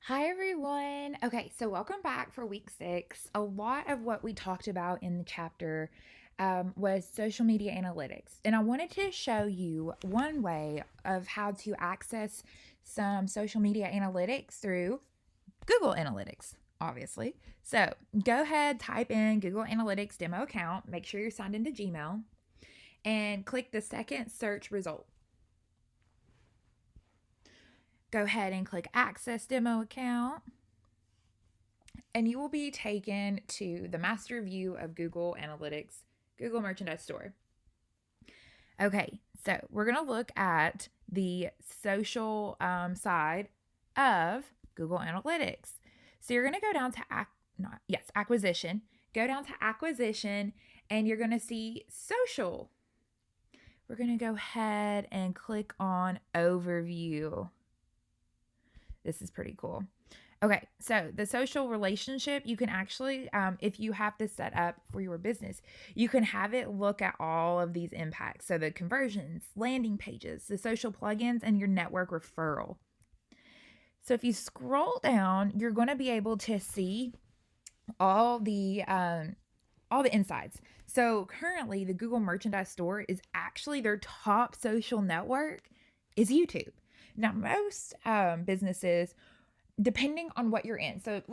Hi, everyone. Okay, so welcome back for week 6. A lot of what we talked about in the chapter was social media analytics. And I wanted to show you one way of how to access some social media analytics through Google Analytics, obviously. So go ahead, type in Google Analytics demo account, make sure you're signed into Gmail, and click the second search result. Go ahead and click Access Demo Account, and you will be taken to the master view of Google Analytics, Google Merchandise Store. Okay, so we're going to look at the social side of Google Analytics. So you're going to go down to acquisition. Go down to acquisition, and you're going to see social. We're going to go ahead and click on overview. This is pretty cool. Okay, so the social relationship, you can actually, if you have this set up for your business, you can have it look at all of these impacts. So the conversions, landing pages, the social plugins, and your network referral. So if you scroll down, you're going to be able to see all the insights. So currently, the Google Merchandise Store is actually their top social network is YouTube. Now, most businesses, depending on what you're in. So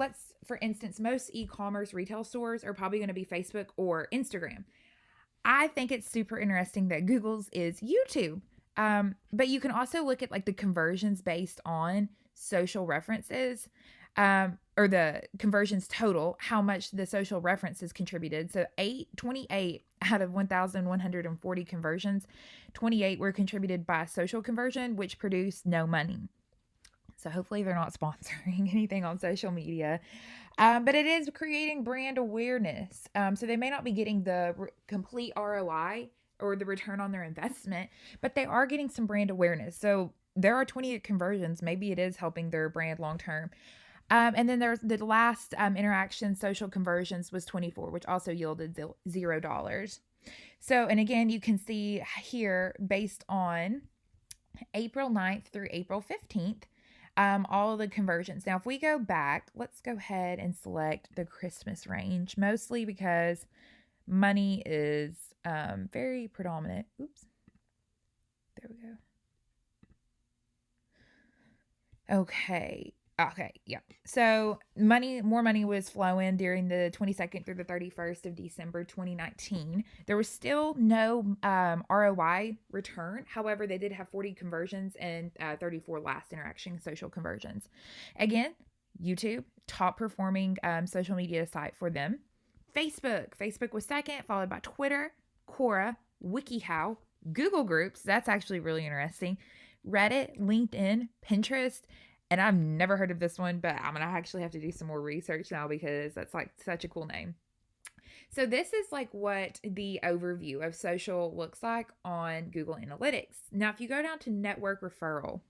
for instance, most e-commerce retail stores are probably going to be Facebook or Instagram. I think it's super interesting that Google's is YouTube. But you can also look at like the conversions based on social references, or the conversions total, how much the social references contributed. So 28 out of 1,140 conversions, 28 were contributed by social conversion, which produced no money. So hopefully they're not sponsoring anything on social media. But it is creating brand awareness. So they may not be getting the complete ROI or the return on their investment, but they are getting some brand awareness. So there are 28 conversions. Maybe it is helping their brand long term. And then there's the last interaction social conversions was 24, which also yielded $0. So, and again, you can see here based on April 9th through April 15th, all of the conversions. Now, if we go back, let's go ahead and select the Christmas range, mostly because money is very predominant. Oops. There we go. Okay, yeah. So more money was flowing during the 22nd through the 31st of December 2019. There was still no ROI return. However, they did have 40 conversions and 34 last interaction social conversions. Again, YouTube, top performing social media site for them. Facebook was second, followed by Twitter, Quora, WikiHow, Google Groups. That's actually really interesting. Reddit, LinkedIn, Pinterest, and I've never heard of this one, but I'm gonna actually have to do some more research now because that's like such a cool name. So this is like what the overview of social looks like on Google Analytics. Now, if you go down to network referral,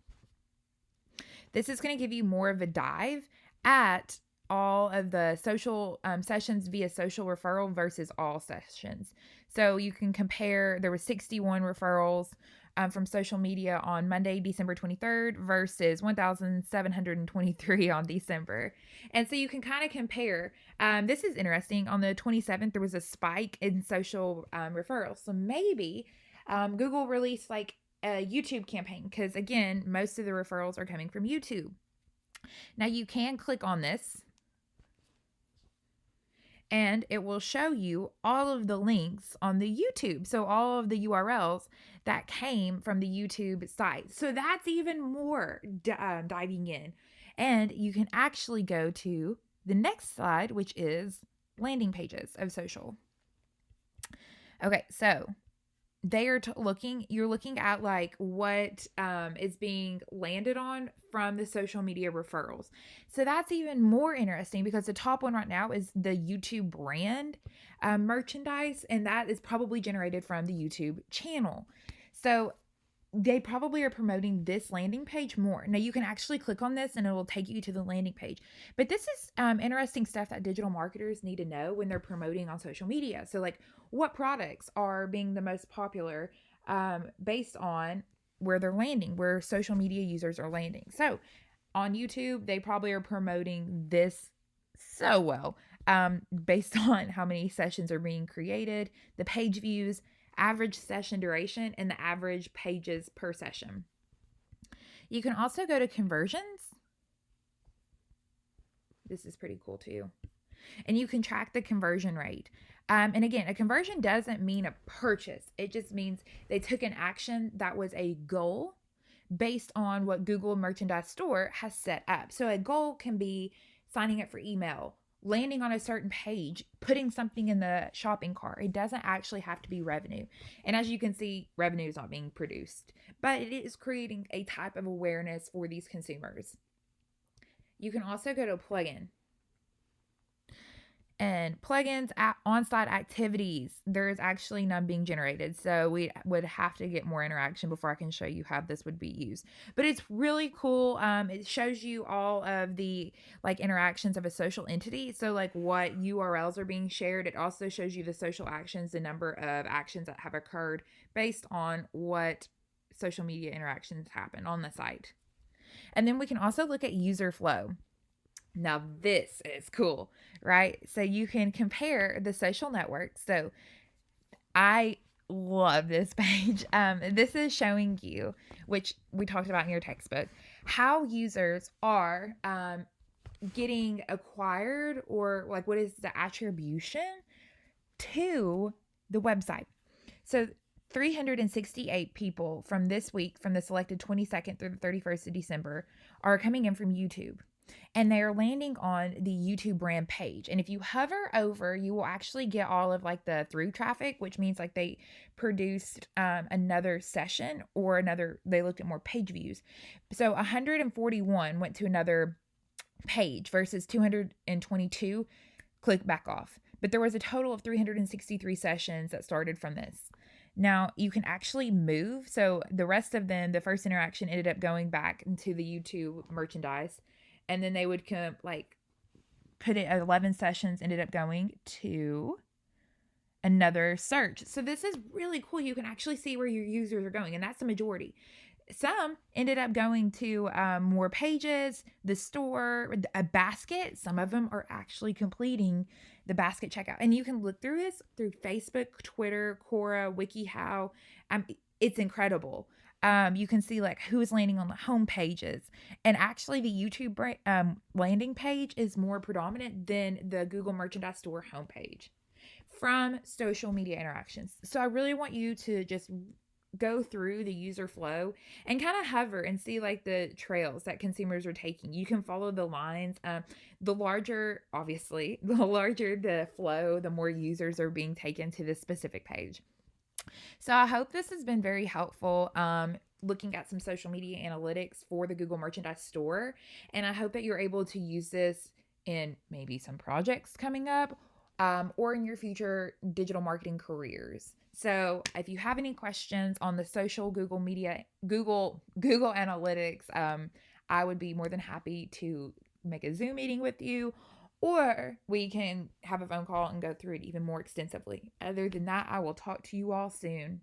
this is going to give you more of a dive at all of the social sessions via social referral versus all sessions. So you can compare, there were 61 referrals from social media on Monday, December 23rd versus 1,723 on December. And so you can kind of compare. This is interesting. On the 27th, there was a spike in social referrals. So maybe Google released like a YouTube campaign because, again, most of the referrals are coming from YouTube. Now you can click on this and it will show you all of the links on the YouTube. So all of the URLs that came from the YouTube site. So that's even more diving in. And you can actually go to the next slide, which is landing pages of social. Okay, so they are you're looking at like what is being landed on from the social media referrals. So that's even more interesting because the top one right now is the YouTube brand merchandise, and that is probably generated from the YouTube channel. So they probably are promoting this landing page more. Now you can actually click on this and it will take you to the landing page. But this is interesting stuff that digital marketers need to know when they're promoting on social media. So like what products are being the most popular based on where they're landing, where social media users are landing. So on YouTube, they probably are promoting this so well, based on how many sessions are being created, the page views, average session duration, and the average pages per session. You can also go to conversions. This is pretty cool too. And you can track the conversion rate. And again, a conversion doesn't mean a purchase. It just means they took an action that was a goal based on what Google Merchandise Store has set up. So a goal can be signing up for email, landing on a certain page, putting something in the shopping cart. It doesn't actually have to be revenue. And as you can see, revenue is not being produced, but it is creating a type of awareness for these consumers. You can also go to a plugin. And plugins, on-site activities, there's actually none being generated. So we would have to get more interaction before I can show you how this would be used. But it's really cool. It shows you all of the like interactions of a social entity. So like what URLs are being shared. It also shows you the social actions, the number of actions that have occurred based on what social media interactions happen on the site. And then we can also look at user flow. Now, this is cool, right? So you can compare the social networks. So I love this page. This is showing you, which we talked about in your textbook, how users are getting acquired, or like what is the attribution to the website. So 368 people from this week, from the selected 22nd through the 31st of December, are coming in from YouTube. And they are landing on the YouTube brand page. And if you hover over, you will actually get all of like the through traffic, which means like they produced another session, or they looked at more page views. So 141 went to another page versus 222 click back off. But there was a total of 363 sessions that started from this. Now you can actually move. So the rest of them, the first interaction ended up going back into the YouTube merchandise. And then they would put it at 11 sessions, ended up going to another search. So this is really cool. You can actually see where your users are going, and that's the majority. Some ended up going to more pages, the store, a basket. Some of them are actually completing the basket checkout. And you can look through this through Facebook, Twitter, Quora, WikiHow. It's incredible. You can see like who is landing on the home pages, and actually the YouTube landing page is more predominant than the Google Merchandise Store homepage from social media interactions. So I really want you to just go through the user flow and kind of hover and see like the trails that consumers are taking. You can follow the lines. The larger, obviously, the larger the flow, the more users are being taken to this specific page. So I hope this has been very helpful, looking at some social media analytics for the Google Merchandise Store. And I hope that you're able to use this in maybe some projects coming up, or in your future digital marketing careers. So if you have any questions on the social Google Analytics, I would be more than happy to make a Zoom meeting with you, or we can have a phone call and go through it even more extensively. Other than that, I will talk to you all soon.